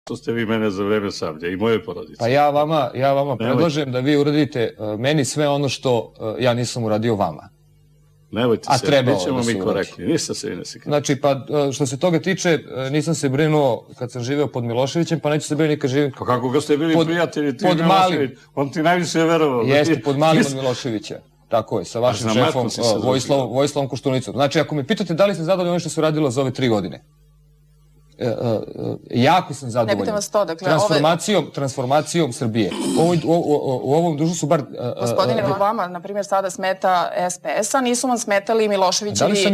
što ste vi mene za vreme Sablja i moje porodice. Pa ja vama predlažem da vi uradite meni sve ono što ja nisam uradio vama. Nemojte se, nećemo mi korektni, ništa se i ne se. Znači, pa što se toga tiče, nisam se brinuo kad sam živeo pod Miloševićem, pa neću se brinuti kad živim... Pa kako ga ste bili prijatelji, ti Milošević, on ti najviše je verovao. Jeste, pod malim od Miloševića. Tako je, sa vašim šefom Vojislavom Koštunicom. Znači, ako me pitate da li sam zadovoljan ono što se radilo za ove 3 godine, jako sam zadovoljan. Ne pitam vas to, dakle... Transformacijom Srbije. U ovom društvu su bar... Gospodine, vama, na primjer, sada smeta SPS-a, nisu vam smetali Miloševićevi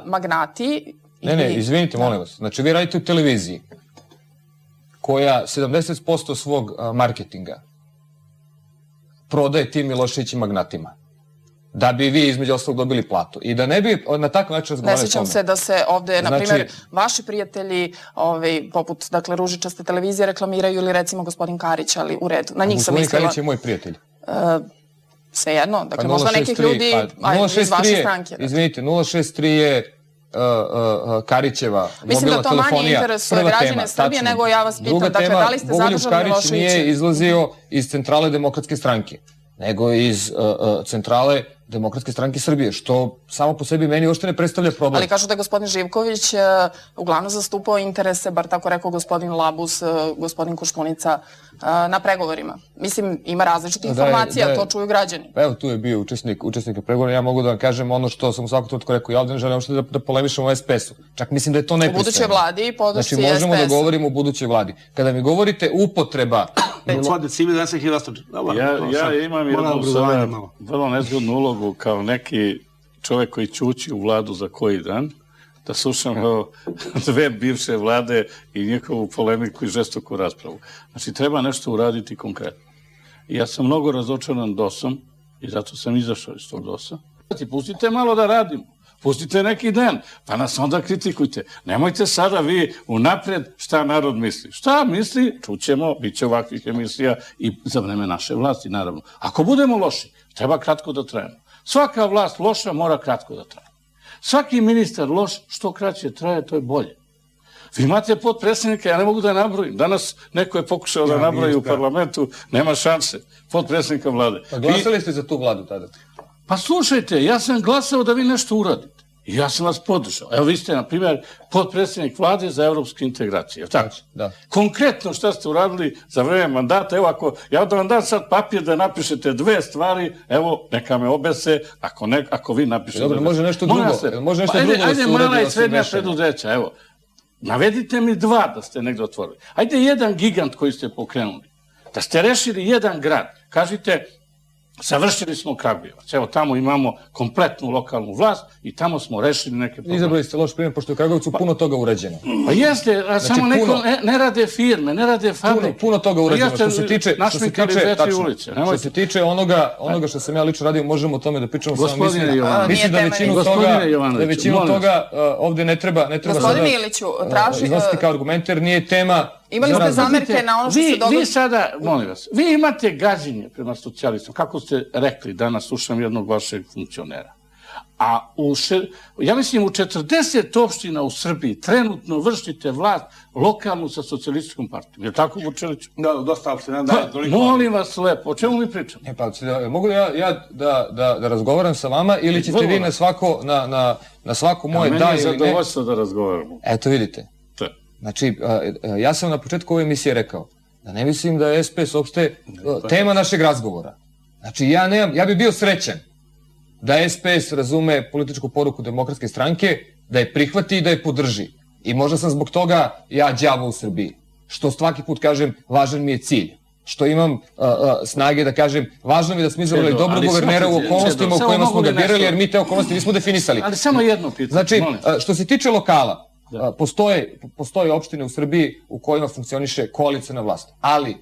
magnati? Ne, izvinite, molim vas. Znači, vi radite u televiziji koja 70% svog marketinga prodaje tim Miloševićim magnatima. Da bi vi između ostalog dobili platu. I da ne bi na takav način razgovarali o tome. Ne sjećam se da se ovde, na primjer, vaši prijatelji, poput, dakle, ružičaste televizije reklamiraju ili recimo gospodin Karić, ali u redu. Na njih sam mislila. Gospodin Karić je moj prijatelj. Svejedno, dakle, možda nekih ljudi iz vaše stranke. Izvinite, 063 je Karićeva mobilna telefonija. Mislim da to manje interesuje građane Srbije, nego ja vas pitam. Dakle, da li ste zadržali Miloševića? Bogoljub Karić nije izlazio iz centrale Demokratske stranke, nego iz centrale Demokratske stranke Srbije, što samo po sebi meni uopšte ne predstavlja problem. Ali kažu da je gospodin Živković uglavnom zastupao interese, bar tako rekao gospodin Labus, gospodin Koštunica, na pregovorima. Mislim, ima različitih informacija, to čuju građani. Evo, tu je bio učesnik pregovora, ja mogu da vam kažem ono što sam u svakom trenutku rekao, ja ovde ne želim uopšte da polemišem o SPS-u. Čak mislim da je to nepristojno. U budućoj vladi i podršci SPS-u. Znači, možemo da govorimo o budućoj vladi. Kada mi govorite upotreba... Ja imam jednu sada vrlo nezgodnu ulogu kao neki čovek koji će ući u vladu za koji dan, da slušam dve bivše vlade i njihovu polemiku i žestoku raspravu. Znači, treba nešto uraditi konkretno. I ja sam mnogo razočaran DOS-om i zato sam izašao iz tog DOS-a. Pustite malo da radimo. Pustite neki dan, pa nas onda kritikujte. Nemojte sada vi unapred šta narod misli. Šta misli, čućemo, bit će ovakvih emisija i za vreme naše vlasti, naravno. Ako budemo loši, treba kratko da trajemo. Svaka vlast loša mora kratko da traje. Svaki ministar loš, što kraće traje, to je bolje. Vi imate potpredsjednika, ja ne mogu da nabrojim. Danas neko je pokušao da nabroji u parlamentu, nema šanse. Potpredsjednika vlade. Pa glasali ste za tu vladu tada? Pa slušajte, ja sam glasao da vi nešto uradite. I ja sam vas podržao. Evo vi ste, na primjer, potpredsjednik vlade za evropske integracije. Tako? Da. Konkretno šta ste uradili za vreme mandata, evo ja da vam dam sad papir da napišete 2 stvari, evo, neka me obese, ako vi napišete... Dobro, može nešto drugo. Ajde, mala i srednja preduzeća, evo. Navedite mi 2 da ste negde otvorili. Ajde, jedan gigant koji ste pokrenuli. Da ste rešili jedan grad. Kažite... Savršili smo Kragujevac. Evo, tamo imamo kompletnu lokalnu vlast i tamo smo rešili neke probleme. Izabrali ste loš primjer, pošto je u Kragujevcu puno toga urađeno. Pa jeste, samo neko ne rade firme, ne rade fabrike. Puno toga urađeno. Što se tiče onoga što sam ja lično radio, možemo o tome da pričamo. Mislim da većinu toga ovde ne treba Gospodine Iliću, traži... iznositi kao argument, jer nije tema... Imali ste zamerke na ono što se događa... Vi sada, molim vas, vi imate gađenje prema socijalistima, kako ste rekli, danas slušam jednog vašeg funkcionera. A ja mislim u 40 opština u Srbiji trenutno vršite vlast lokalnu sa socijalističkom partijom. Je li tako, Vučeliću? Da, dosta opština. Molim vas lepo, o čemu mi pričamo? Mogu ja da razgovaram sa vama ili ćete vi na svako moje da ili ne? Meni je zadovoljstvo da razgovaramo. Eto vidite. Znači, ja sam na početku ove emisije rekao da ne mislim da je SPS uopšte tema našeg razgovora. Znači, ja bi bio srećan da SPS razume političku poruku Demokratske stranke, da je prihvati i da je podrži. I možda sam zbog toga ja đavo u Srbiji. Što svaki put kažem, važan mi je cilj. Što imam snage da kažem, važno mi je da smo izabrali dobrog guvernera u okolnostima u kojima smo ga birali, jer mi te okolnosti nismo definisali. Ali samo jedno pitanje. Znači, što se tiče lokala, postoje opštine u Srbiji u kojima funkcioniše koalicijna vlast. Ali,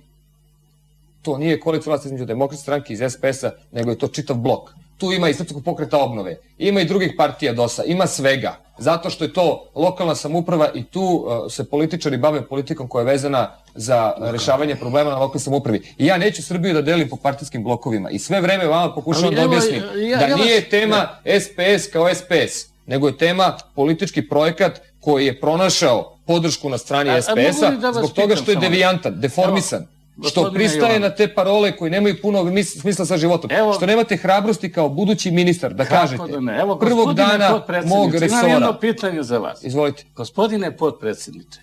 to nije koalicijna vlast između Demokratske stranke iz SPS-a, nego je to čitav blok. Tu ima i Srpskog pokreta obnove, ima i drugih partija DOS-a, ima svega. Zato što je to lokalna samouprava i tu se političari bave politikom koja je vezana za rešavanje problema na lokalnoj samoupravi. I ja neću Srbiju da delim po partijskim blokovima. I sve vreme vama pokušavam da objasnim da nije tema SPS kao SPS, nego je tema politički projekat koji je pronašao podršku na strani mogu li da SPS-a vas zbog toga pitam što je samo devijantan, deformisan, što gospodine pristaje Jovanović. na te parole koji nemaju puno smisla sa životom, Evo- što nemate hrabrosti kao budući ministar da Kako kažete da ne? Evo, prvog gospodine dana potpredsjedniče, mog imam resora. jedno pitanje za vas. Izvolite. Gospodine potpredsjedniče,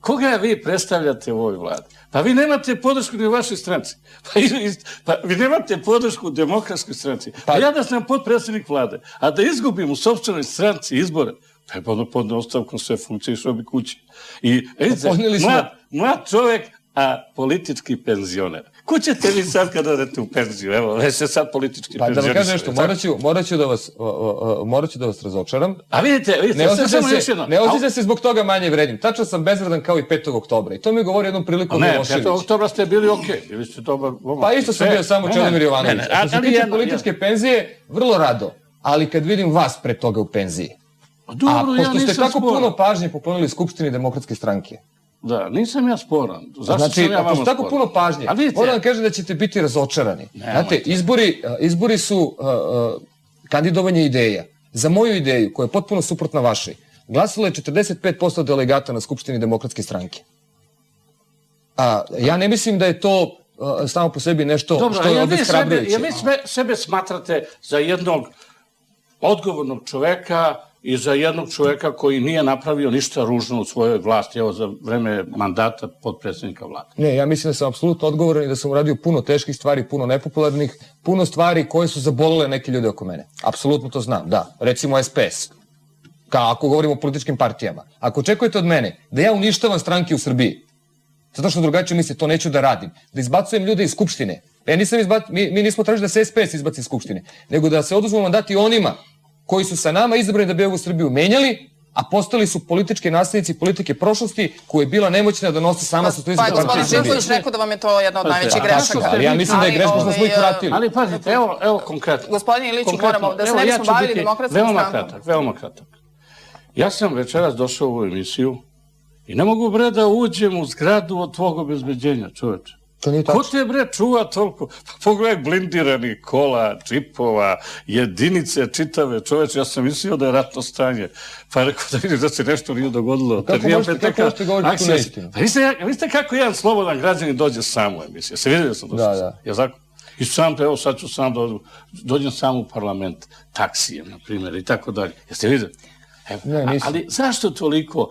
koga vi predstavljate u ovoj vladi? Pa vi nemate podršku ni u vašoj stranci. Pa vi nemate podršku u demokratskoj stranci. Pa ja da sam potpredsjednik vlade, a da izgubim u sopstvenoj stranci izbore, pa je podne ostavkom sve funkcije i što bi kući. I vidite, podneli smo- mlad čovjek, a politički penzioner. Ko ćete vi sad kada odete u penziju? Evo, već se sad politički Pa da vam penzioner. kažem nešto, morat ću da vas razočaram. A vidite, Ne osjećam se zbog toga manje vrednim. Tačno sam bezvredan kao i 5. oktobra. I to mi govori jednom prilikom Ne, Milošević. 5. oktobra ste bili okej. Bili ste dobar momak. Pa isto sam bio samo Čedomir Jovanović. Ne, Što se ali tiče jedno- političke penzije, vrlo rado. Ali kad vidim vas pre toga u penziji. Dobro, A ja pošto ste nisam tako sporan. puno pažnje poklonili Skupštini Demokratske stranke. Da, nisam ja sporan. Zašto Znači, sam ja ako vama ste tako sporan? puno pažnje, A vidite, moram da kažem da ćete biti razočarani. Znate, izbori su kandidovanje ideja. Za moju ideju, koja je potpuno suprotna vašoj, glasalo je 45% delegata na Skupštini Demokratske stranke. Ja ne mislim da je to samo po sebi nešto dobro, što je a obeshrabrujuće. vi sebe smatrate za jednog odgovornog čoveka i za jednog čoveka koji nije napravio ništa ružno u svojoj vlasti, evo za vreme mandata potpredsjednika vlade. Ne, ja mislim da sam apsolutno odgovoran i da sam uradio puno teških stvari, puno nepopularnih, puno stvari koje su zabolele neke ljude oko mene. Apsolutno to znam, da. Recimo SPS. Ako govorimo o političkim partijama. Ako očekujete od mene da ja uništavam stranke u Srbiji, zato što drugačije misle, to neću da radim, da izbacujem ljude iz Skupštine. Mi nismo tražili da se SPS izbaci iz Skupštine, nego da se oduzmu mandati onima koji su sa nama izabrani da bi ovu Srbiju menjali, a postali su politički naslednici politike prošlosti koja je bila nemoćna da nosi sama sa Pa je gospodin Živković rekao da vam je to jedna od najvećih grešaka. Ali ja mislim da je greška što smo ih vratili. Ali pazite, evo konkretno. Gospodin Iliću, moramo da se ne bismo bavili demokratskom strankom. Veoma kratak. Ja sam večeras došao u ovu emisiju i ne mogu, bre, da uđem u zgradu od tvog obezbeđenja, čoveče. To nije Ko tačno. te, bre, čuva toliko? Pa pogledaj blindiranih kola, čipova, jedinice čitave, čoveče, ja sam mislio da je ratno stanje. Pa rekao da vidiš da se nešto nije dogodilo. Kako možete govoriti tu neistinu? Pa vidite kako jedan slobodan građanin dođe sam u emisiju. Se vidi da sam došao? Da. Ja tako? I sam, evo sad ću sam dođem sam u parlament, taksijem, na primjer, i tako dalje. Jeste vidjeli? Ne, nisam. Ali zašto toliko?